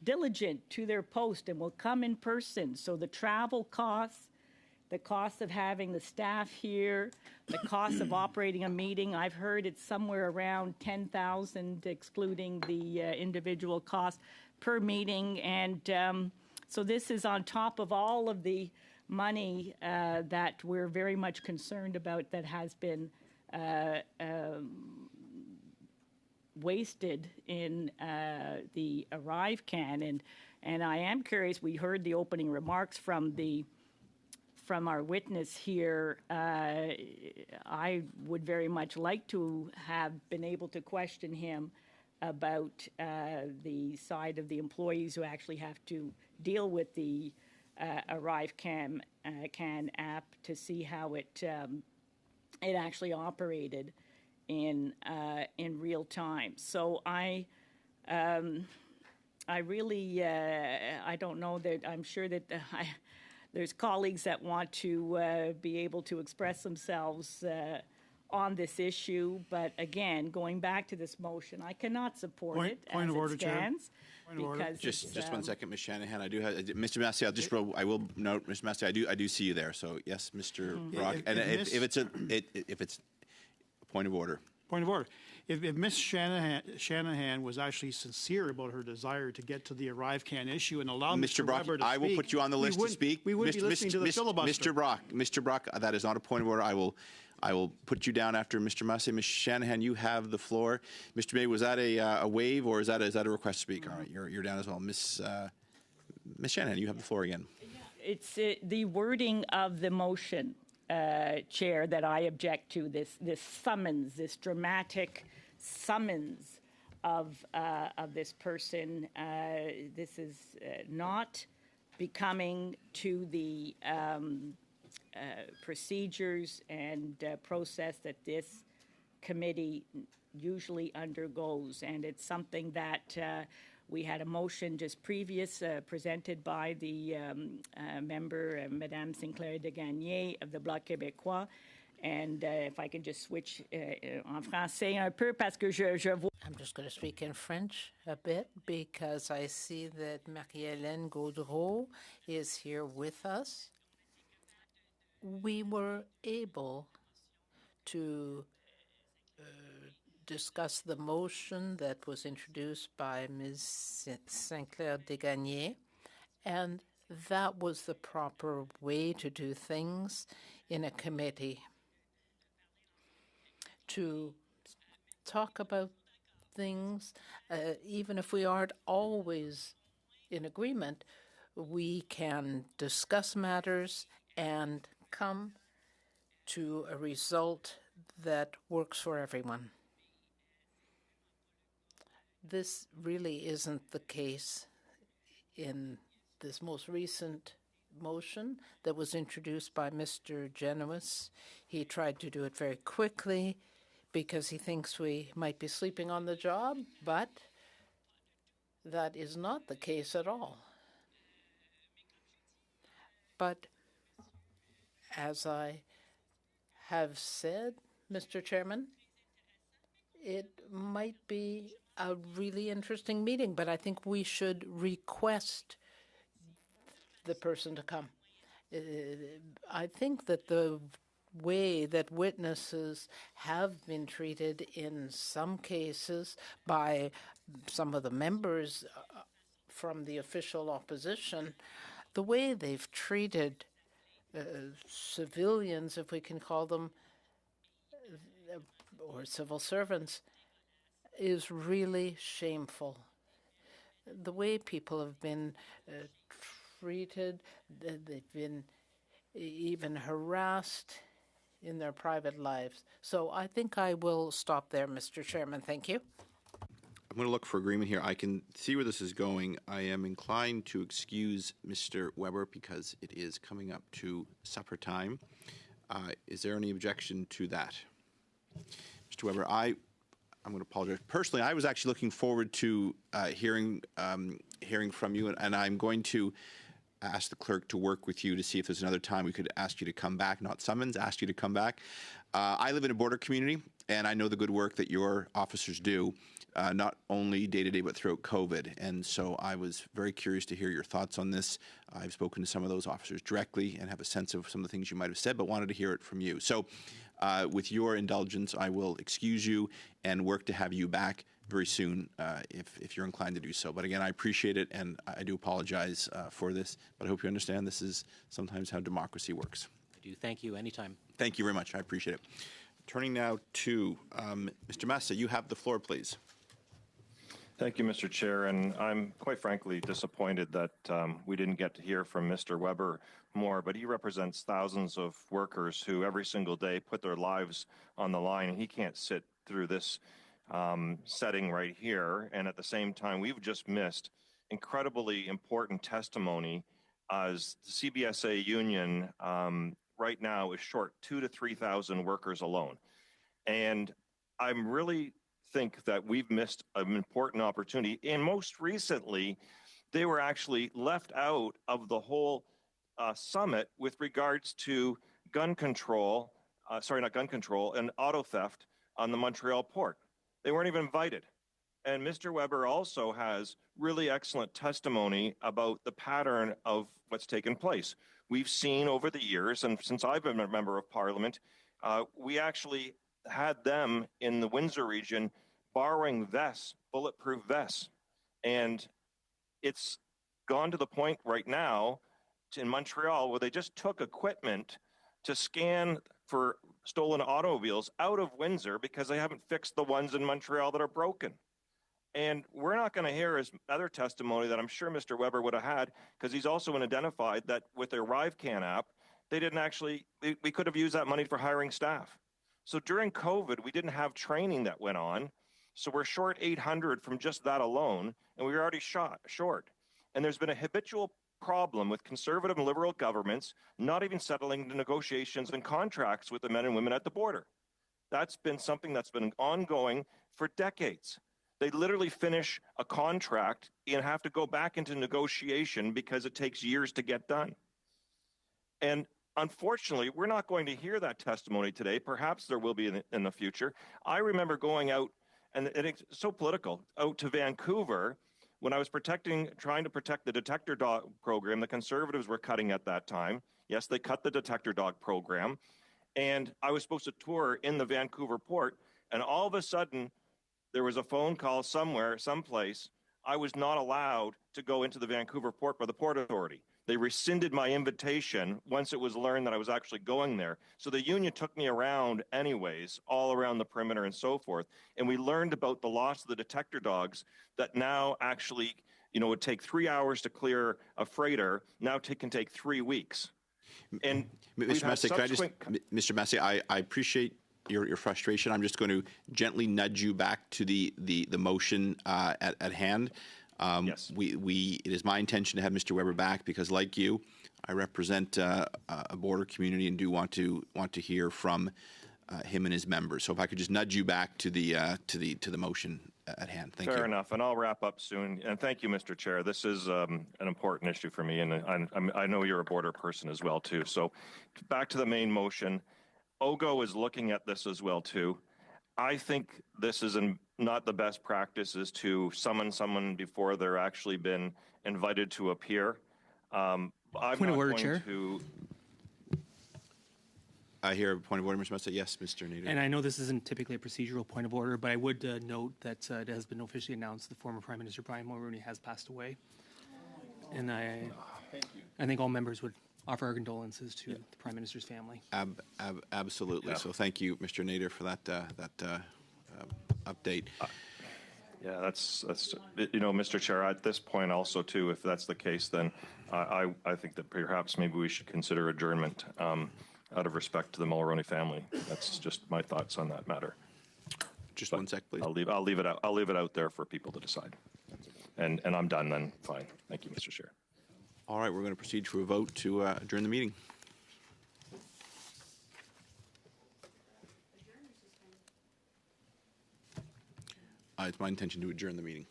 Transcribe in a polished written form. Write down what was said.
diligent to their post and will come in person. So the travel costs, the cost of having the staff here, the cost of operating a meeting, I've heard it's somewhere around 10,000, excluding the individual cost per meeting. And so this is on top of all of the money that we're very much concerned about that has been wasted in the ArriveCAN. And I am curious, we heard the opening remarks from our witness here. I would very much like to have been able to question him about the side of the employees who actually have to deal with the ArriveCAN app to see how it actually operated in real time. So I really I don't know that I'm sure that there's colleagues that want to be able to express themselves on this issue, but again, going back to this motion, I cannot support it as it stands. Because just 1 second, Ms. Shanahan. I do have Mr. Massey. I will note, Mr. Massey. I do see you there. So yes, Mr. Brock. And if it's a point of order. Point of order. If Ms. Shanahan was actually sincere about her desire to get to the ArriveCAN issue and allow Mr. Brock, Weber to I will speak, put you on the list to speak. We would be listening to the filibuster. Mr. Brock, that is not a point of order. I will put you down after Mr. Massey. Ms. Shanahan, you have the floor. Mr. May, was that a wave or is that a request to speak? All right, you're down as well. Ms. Shanahan, you have the floor again. It's the wording of the motion, Chair, that I object to. This summons, this dramatic summons of this person. This is not becoming to the procedures and process that this committee usually undergoes, and it's something that we had a motion just previous presented by the member, Madame Sinclair de Gagné of the Bloc Québécois. And if I can just switch en français un peu, parce que je vois. I'm just going to speak in French a bit because I see that Marie-Hélène Gaudreau is here with us. We were able to discuss the motion that was introduced by Ms. Sinclair de Gagné, and that was the proper way to do things in a committee. To talk about things, even if we aren't always in agreement, we can discuss matters and come to a result that works for everyone. This really isn't the case in this most recent motion that was introduced by Mr. Genuis. He tried to do it very quickly because he thinks we might be sleeping on the job, but that is not the case at all. But as I have said, Mr. Chairman, it might be a really interesting meeting, but I think we should request the person to come. I think that the way that witnesses have been treated in some cases by some of the members from the official opposition, the way they've treated civilians, if we can call them, or civil servants, is really shameful. The way people have been treated, they've been even harassed in their private lives. So I think I will stop there, Mr. Chairman. Thank you. I'm going to look for agreement here. I can see where this is going. I am inclined to excuse Mr. Weber because it is coming up to supper time. Is there any objection to that? Mr. Weber, I'm going to apologize. Personally, I was actually looking forward to hearing from you, and I'm going to ask the clerk to work with you to see if there's another time we could ask you to come back, not summons, ask you to come back. I live in a border community, and I know the good work that your officers do. not only day-to-day but throughout COVID. And so I was very curious to hear your thoughts on this. I've spoken to some of those officers directly and have a sense of some of the things you might have said, but wanted to hear it from you. So with your indulgence, I will excuse you and work to have you back very soon if you're inclined to do so. But again, I appreciate it, and I do apologize for this, but I hope you understand this is sometimes how democracy works. I do. Thank you. Anytime. Thank you very much. I appreciate it. Turning now to Mr. Massa, you have the floor, please. Thank you, Mr. Chair, and I'm quite frankly disappointed that we didn't get to hear from Mr. Weber more, but he represents thousands of workers who every single day put their lives on the line, and he can't sit through this setting right here. And at the same time, we've just missed incredibly important testimony as the CBSA union right now is short 2,000 to 3,000 workers alone. And I'm really think that we've missed an important opportunity. And most recently, they were actually left out of the whole summit with regards to gun control, and auto theft on the Montreal port. They weren't even invited. And Mr. Weber also has really excellent testimony about the pattern of what's taken place. We've seen over the years, and since I've been a member of Parliament, we actually had them in the Windsor region borrowing vests, bulletproof vests. And it's gone to the point right now in Montreal where they just took equipment to scan for stolen automobiles out of Windsor because they haven't fixed the ones in Montreal that are broken. And we're not going to hear his other testimony that I'm sure Mr. Weber would have had, because he's also identified that with their ArriveCan app, they didn't actually, we could have used that money for hiring staff. So during COVID, we didn't have training that went on. So we're short 800 from just that alone, and we were already short. And there's been a habitual problem with conservative and liberal governments not even settling the negotiations and contracts with the men and women at the border. That's been something that's been ongoing for decades. They literally finish a contract and have to go back into negotiation because it takes years to get done. And unfortunately, we're not going to hear that testimony today. Perhaps there will be in the future. I remember going out, and it's so political, out to Vancouver when I was trying to protect the detector dog program. The Conservatives were cutting at that time. Yes, they cut the detector dog program. And I was supposed to tour in the Vancouver port, and all of a sudden, there was a phone call somewhere, someplace. I was not allowed to go into the Vancouver port by the Port Authority. They rescinded my invitation once it was learned that I was actually going there. So the union took me around anyways, all around the perimeter and so forth. And we learned about the loss of the detector dogs that now actually, would take 3 hours to clear a freighter. Now can take 3 weeks. And Mr. Massey, Mr. Massey, I appreciate your frustration. I'm just going to gently nudge you back to the motion at hand. Yes. It is my intention to have Mr. Weber back because, like you, I represent a border community and do want to hear from him and his members. So if I could just nudge you back to the motion at hand. Thank you. Fair enough, and I'll wrap up soon. And thank you, Mr. Chair. This is an important issue for me, and I know you're a border person as well too. So back to the main motion. OGO is looking at this as well too. I think this is not the best practice is to summon someone before they're actually been invited to appear. I'm Point not of order, going Chair. to. I hear a point of order, Mr. Massa. Yes, Mr. Nader. And I know this isn't typically a procedural point of order, but I would note that it has been officially announced the former Prime Minister Brian Mulroney has passed away. And I think all members would offer our condolences to the Prime Minister's family. Absolutely. Yeah. So thank you, Mr. Nader, for that update. Yeah, that's Mr. Chair. At this point, also too, if that's the case, then I think that perhaps maybe we should consider adjournment out of respect to the Mulroney family. That's just my thoughts on that matter. Just one sec, please. I'll leave it out. I'll leave it out there for people to decide. And I'm done then. Fine. Thank you, Mr. Chair. All right, we're going to proceed to a vote to adjourn the meeting. It's my intention to adjourn the meeting.